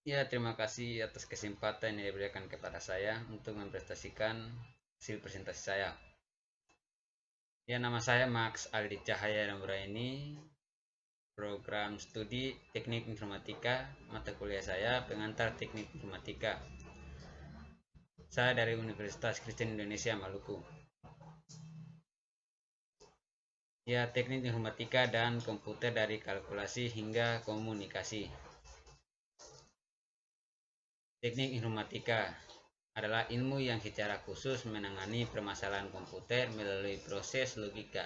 Ya, terima kasih atas kesempatan yang diberikan kepada saya untuk mempresentasikan hasil presentasi saya. Ya, nama saya Max Aldi Cahaya Nuraini, program studi Teknik Informatika, mata kuliah saya pengantar Teknik Informatika. Saya dari Universitas Kristen Indonesia Maluku. Ya, Teknik Informatika dan komputer dari kalkulasi hingga komunikasi. Teknik Informatika adalah ilmu yang secara khusus menangani permasalahan komputer melalui proses logika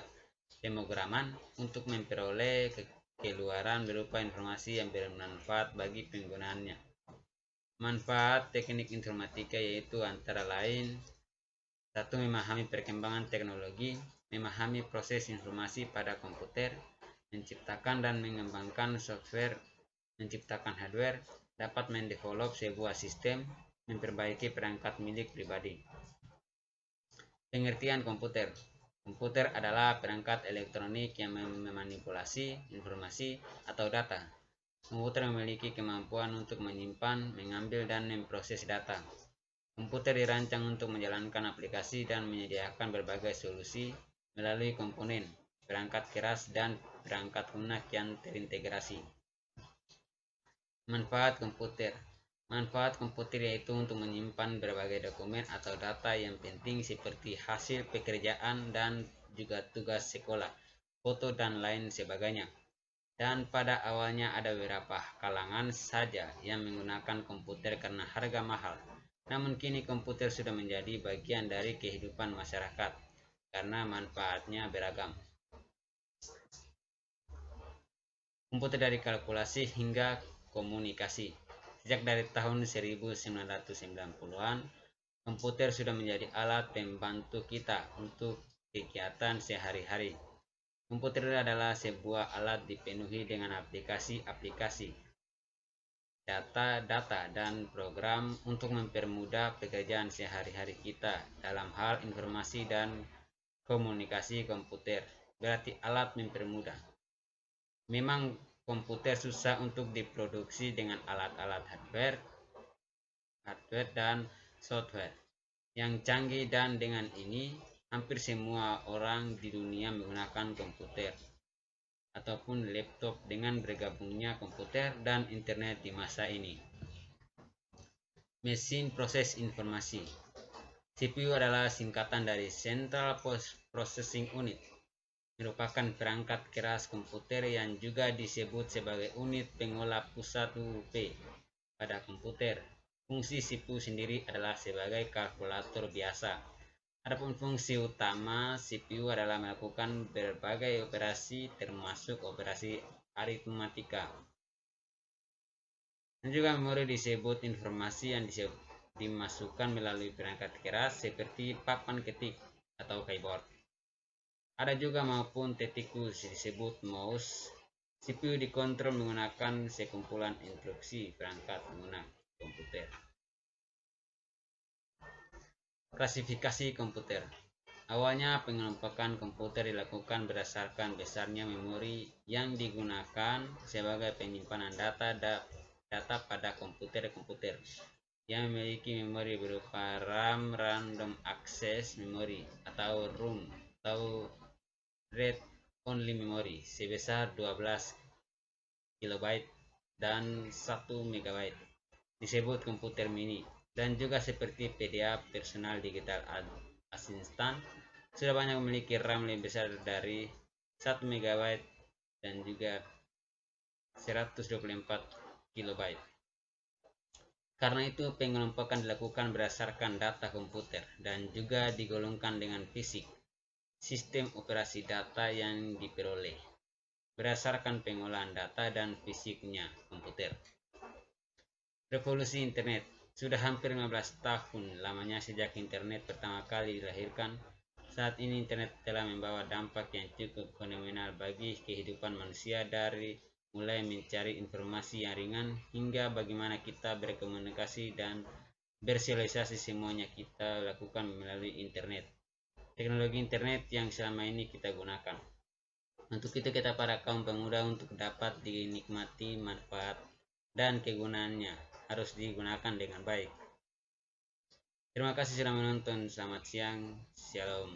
pemrograman untuk memperoleh keluaran berupa informasi yang bermanfaat bagi penggunaannya. Manfaat teknik informatika yaitu antara lain: satu, memahami perkembangan teknologi, memahami proses informasi pada komputer, menciptakan dan mengembangkan software, menciptakan hardware, dapat mendevelop sebuah sistem, memperbaiki perangkat milik pribadi. Pengertian komputer. Komputer adalah perangkat elektronik yang memanipulasi informasi atau data. Komputer memiliki kemampuan untuk menyimpan, mengambil, dan memproses data. Komputer dirancang untuk menjalankan aplikasi dan menyediakan berbagai solusi melalui komponen, perangkat keras, dan perangkat lunak yang terintegrasi. Manfaat komputer. Manfaat komputer yaitu untuk menyimpan berbagai dokumen atau data yang penting seperti hasil pekerjaan dan juga tugas sekolah, foto, dan lain sebagainya. Dan pada awalnya ada beberapa kalangan saja yang menggunakan komputer karena harga mahal. Namun kini komputer sudah menjadi bagian dari kehidupan masyarakat karena manfaatnya beragam. Komputer dari kalkulasi hingga komunikasi. Sejak dari tahun 1990-an, komputer sudah menjadi alat pembantu kita untuk kegiatan sehari-hari. Komputer adalah sebuah alat dipenuhi dengan aplikasi-aplikasi, data-data, dan program untuk mempermudah pekerjaan sehari-hari kita dalam hal informasi dan komunikasi. Komputer berarti alat mempermudah. Memang komputer susah untuk diproduksi dengan alat-alat hardware dan software yang canggih, dan dengan ini hampir semua orang di dunia menggunakan komputer ataupun laptop dengan bergabungnya komputer dan internet di masa ini. Mesin proses informasi. CPU adalah singkatan dari Central Processing Unit, merupakan perangkat keras komputer yang juga disebut sebagai unit pengolah pusat UP pada komputer. Fungsi CPU sendiri adalah sebagai kalkulator biasa. Adapun fungsi utama CPU adalah melakukan berbagai operasi termasuk operasi aritmatika. Dan juga memori disebut informasi yang dimasukkan melalui perangkat keras seperti papan ketik atau keyboard. Ada juga maupun tetikus disebut mouse. CPU dikontrol menggunakan sekumpulan instruksi perangkat pengguna komputer. Klasifikasi komputer. Awalnya pengelompokan komputer dilakukan berdasarkan besarnya memori yang digunakan sebagai penyimpanan data pada komputer-komputer yang memiliki memori berupa RAM, Random Access Memory, atau ROM, atau Read Only Memory, sebesar 12 KB dan 1 MB, disebut komputer mini. Dan juga seperti PDA, personal digital assistant, sudah banyak memiliki RAM lebih besar dari 1 MB dan juga 124 KB. Karena itu pengelompokan dilakukan berdasarkan data komputer dan juga digolongkan dengan fisik, sistem operasi data yang diperoleh berdasarkan pengolahan data dan fisiknya komputer. Revolusi internet. Sudah hampir 15 tahun lamanya sejak internet pertama kali dilahirkan. Saat ini internet telah membawa dampak yang cukup fenomenal bagi kehidupan manusia, dari mulai mencari informasi yang ringan hingga bagaimana kita berkomunikasi dan bersosialisasi, semuanya kita lakukan melalui internet. Teknologi internet yang selama ini kita gunakan. Untuk itu kita para kaum pemuda untuk dapat dinikmati manfaat dan kegunaannya. harus digunakan dengan baik. Terima kasih sudah menonton. Selamat siang. Shalom.